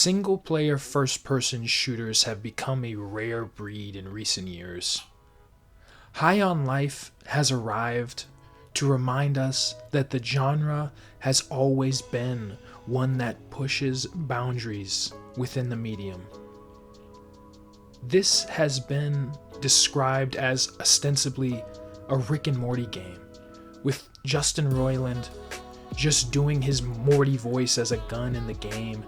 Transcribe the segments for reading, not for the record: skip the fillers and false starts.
Single-player first-person shooters have become a rare breed in recent years. High on Life has arrived to remind us that the genre has always been one that pushes boundaries within the medium. This has been described as ostensibly a Rick and Morty game, with Justin Roiland just doing his Morty voice as a gun in the game.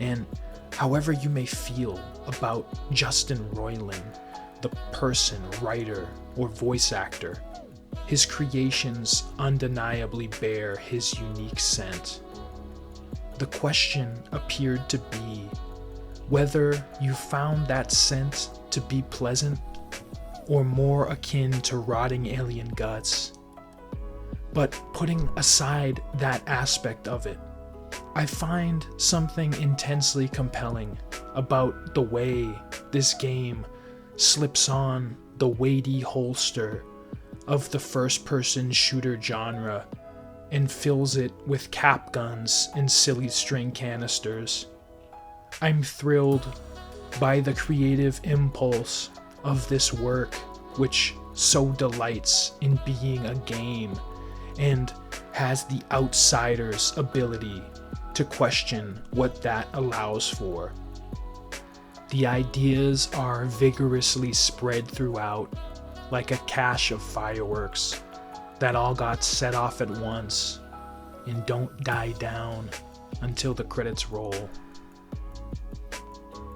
And however you may feel about Justin Roiland, the person, writer, or voice actor, his creations undeniably bear his unique scent. The question appeared to be whether you found that scent to be pleasant or more akin to rotting alien guts. But putting aside that aspect of it, I find something intensely compelling about the way this game slips on the weighty holster of the first-person shooter genre and fills it with cap guns and silly string canisters. I'm thrilled by the creative impulse of this work, which so delights in being a game and has the outsider's ability to question what that allows for. The ideas are vigorously spread throughout, like a cache of fireworks that all got set off at once and don't die down until the credits roll.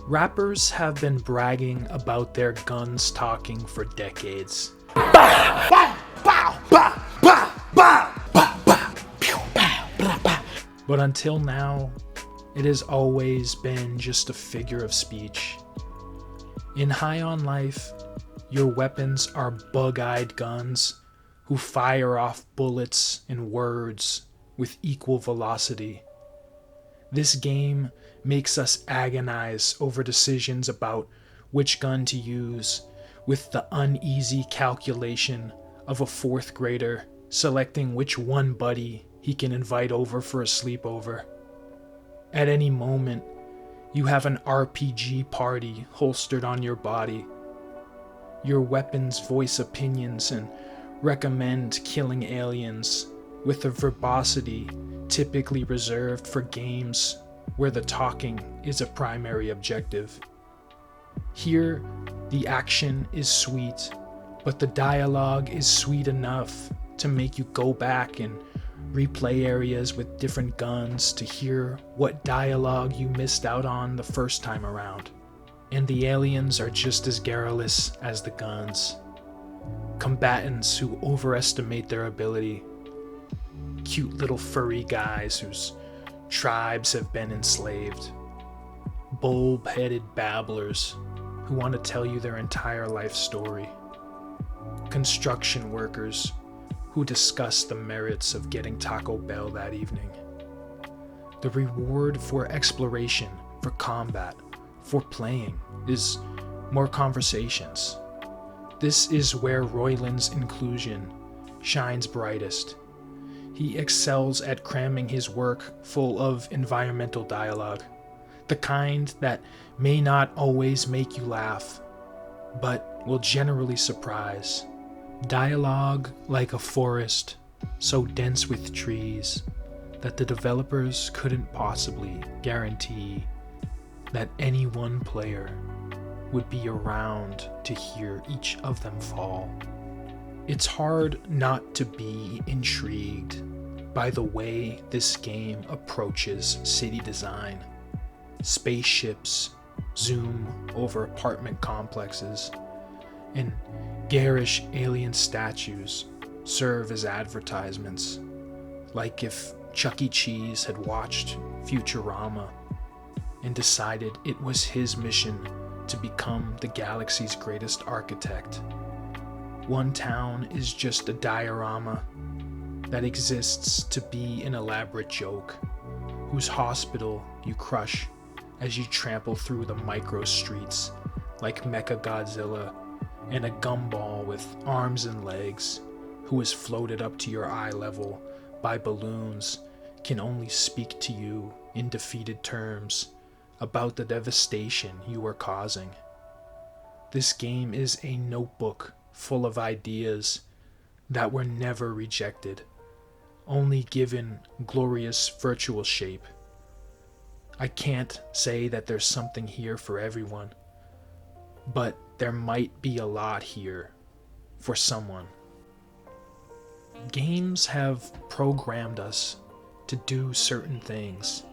Rappers have been bragging about their guns talking for decades. But until now, it has always been just a figure of speech. In High on Life, your weapons are bug-eyed guns who fire off bullets and words with equal velocity. This game makes us agonize over decisions about which gun to use, with the uneasy calculation of a fourth grader selecting which one buddy he can invite over for a sleepover. At any moment, you have an RPG party holstered on your body. Your weapons voice opinions and recommend killing aliens with a verbosity typically reserved for games where the talking is a primary objective. Here, the action is sweet, but the dialogue is sweet enough to make you go back and replay areas with different guns to hear what dialogue you missed out on the first time around. And the aliens are just as garrulous as the guns. Combatants who overestimate their ability. Cute little furry guys whose tribes have been enslaved. Bulb-headed babblers who want to tell you their entire life story. Construction workers who discuss the merits of getting Taco Bell that evening. The reward for exploration, for combat, for playing is more conversations. This is where Roiland's inclusion shines brightest. He excels at cramming his work full of environmental dialogue, the kind that may not always make you laugh, but will generally surprise. Dialogue like a forest, so dense with trees that the developers couldn't possibly guarantee that any one player would be around to hear each of them fall. It's hard not to be intrigued by the way this game approaches city design. Spaceships zoom over apartment complexes, and garish alien statues serve as advertisements, like if Chuck E. Cheese had watched Futurama and decided it was his mission to become the galaxy's greatest architect. One town is just a diorama that exists to be an elaborate joke, whose hospital you crush as you trample through the micro streets like Mechagodzilla and a gumball with arms and legs who is floated up to your eye level by balloons can only speak to you in defeated terms about the devastation you are causing. This game is a notebook full of ideas that were never rejected, only given glorious virtual shape. I can't say that there's something here for everyone, but there might be a lot here for someone. Games have programmed us to do certain things.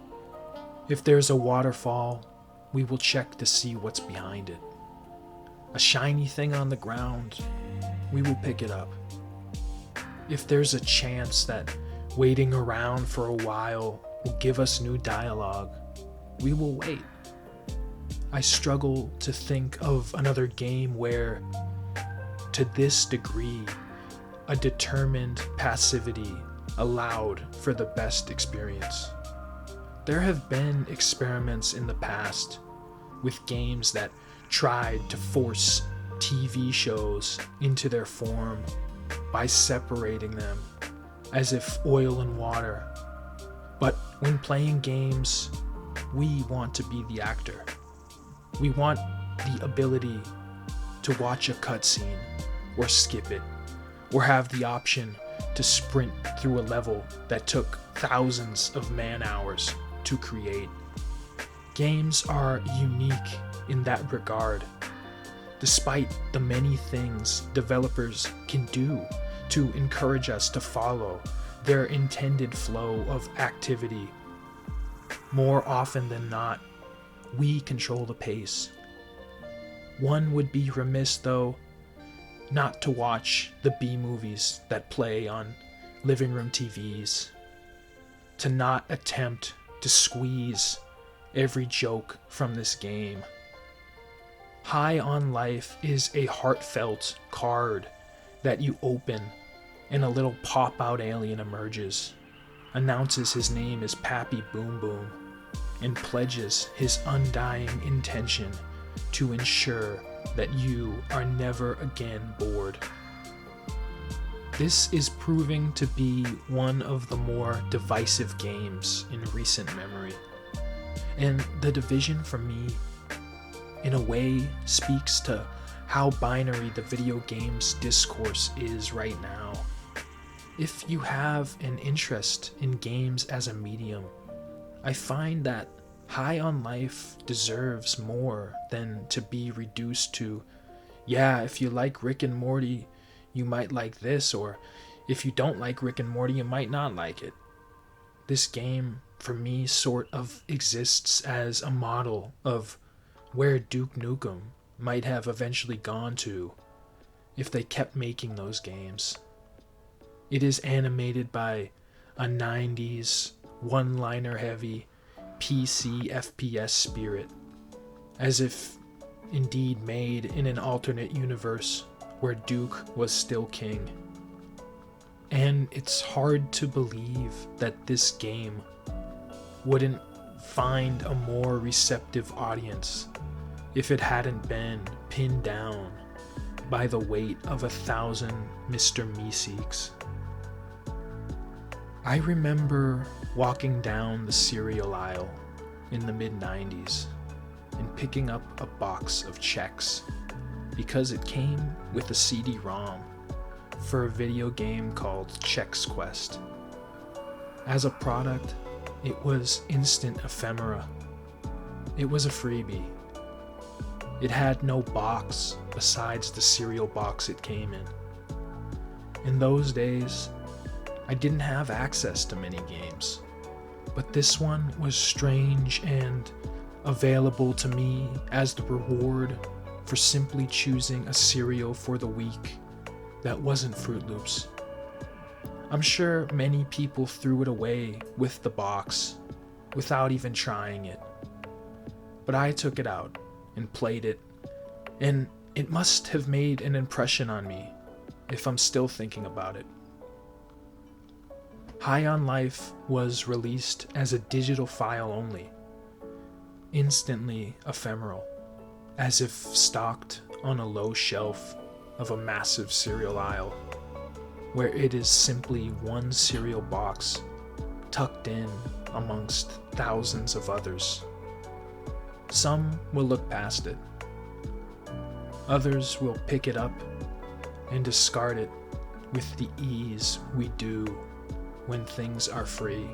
If there's a waterfall, we will check to see what's behind it. A shiny thing on the ground, we will pick it up. If there's a chance that waiting around for a while will give us new dialogue, we will wait. I struggle to think of another game where, to this degree, a determined passivity allowed for the best experience. There have been experiments in the past with games that tried to force TV shows into their form by separating them as if oil and water. But when playing games, we want to be the actor. We want the ability to watch a cutscene or skip it, or have the option to sprint through a level that took thousands of man-hours to create. Games are unique in that regard, despite the many things developers can do to encourage us to follow their intended flow of activity. More often than not, we control the pace. One would be remiss, though, not to watch the B-movies that play on living room TVs, to not attempt to squeeze every joke from this game. High on Life is a heartfelt card that you open and a little pop-out alien emerges, announces his name is Pappy Boom Boom, and pledges his undying intention to ensure that you are never again bored. This is proving to be one of the more divisive games in recent memory. And The Division, for me, in a way, speaks to how binary the video games discourse is right now. If you have an interest in games as a medium, I find that High on Life deserves more than to be reduced to, yeah, if you like Rick and Morty, you might like this, or if you don't like Rick and Morty, you might not like it. This game, for me, sort of exists as a model of where Duke Nukem might have eventually gone to if they kept making those games. It is animated by a 90s, one-liner heavy PC FPS spirit, as if indeed made in an alternate universe where Duke was still king. And it's hard to believe that this game wouldn't find a more receptive audience if it hadn't been pinned down by the weight of 1,000 Mr. Meeseeks. I remember walking down the cereal aisle in the mid-90s and picking up a box of Chex because it came with a CD-ROM for a video game called Chex Quest. As a product, it was instant ephemera. It was a freebie. It had no box besides the cereal box it came in. In those days, I didn't have access to many games, but this one was strange and available to me as the reward for simply choosing a cereal for the week that wasn't Fruit Loops. I'm sure many people threw it away with the box without even trying it, but I took it out and played it, and it must have made an impression on me if I'm still thinking about it. High on Life was released as a digital file only, instantly ephemeral, as if stocked on a low shelf of a massive cereal aisle, where it is simply one cereal box tucked in amongst thousands of others. Some will look past it. Others will pick it up and discard it with the ease we do when things are free.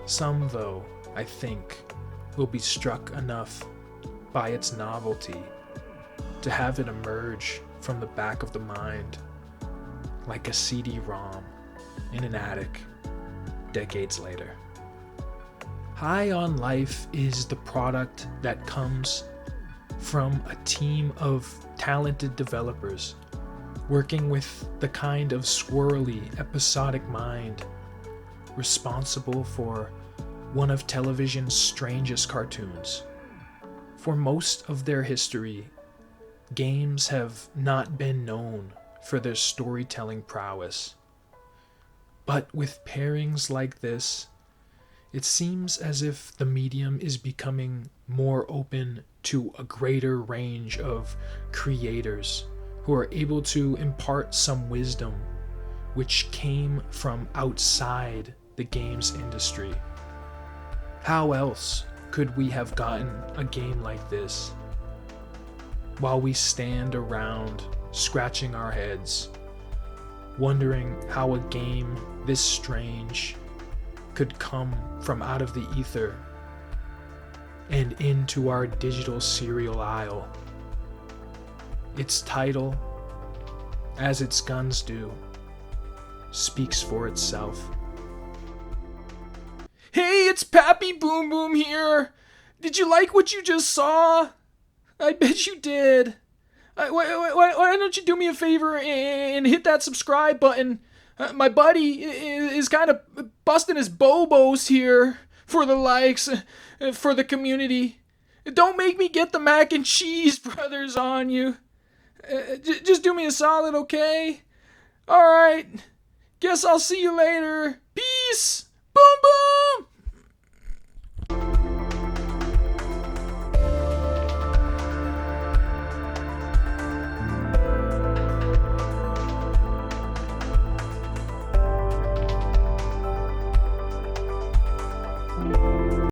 Some, though, I think, will be struck enough by its novelty to have it emerge from the back of the mind like a CD-ROM in an attic decades later. High on Life is the product that comes from a team of talented developers working with the kind of swirly, episodic mind responsible for one of television's strangest cartoons. For most of their history, games have not been known for their storytelling prowess. But with pairings like this, it seems as if the medium is becoming more open to a greater range of creators who are able to impart some wisdom which came from outside the games industry. How else could we have gotten a game like this while we stand around scratching our heads, wondering how a game this strange could come from out of the ether and into our digital cereal aisle? Its title, as its guns do, speaks for itself. Hey, it's Pappy Boom Boom here! Did you like what you just saw? I bet you did. Why don't you do me a favor and hit that subscribe button? My buddy is kind of busting his bobos here for the likes, for the community. Don't make me get the mac and cheese brothers on you. Just do me a solid, okay? Alright. Guess I'll see you later. Peace! Boom boom!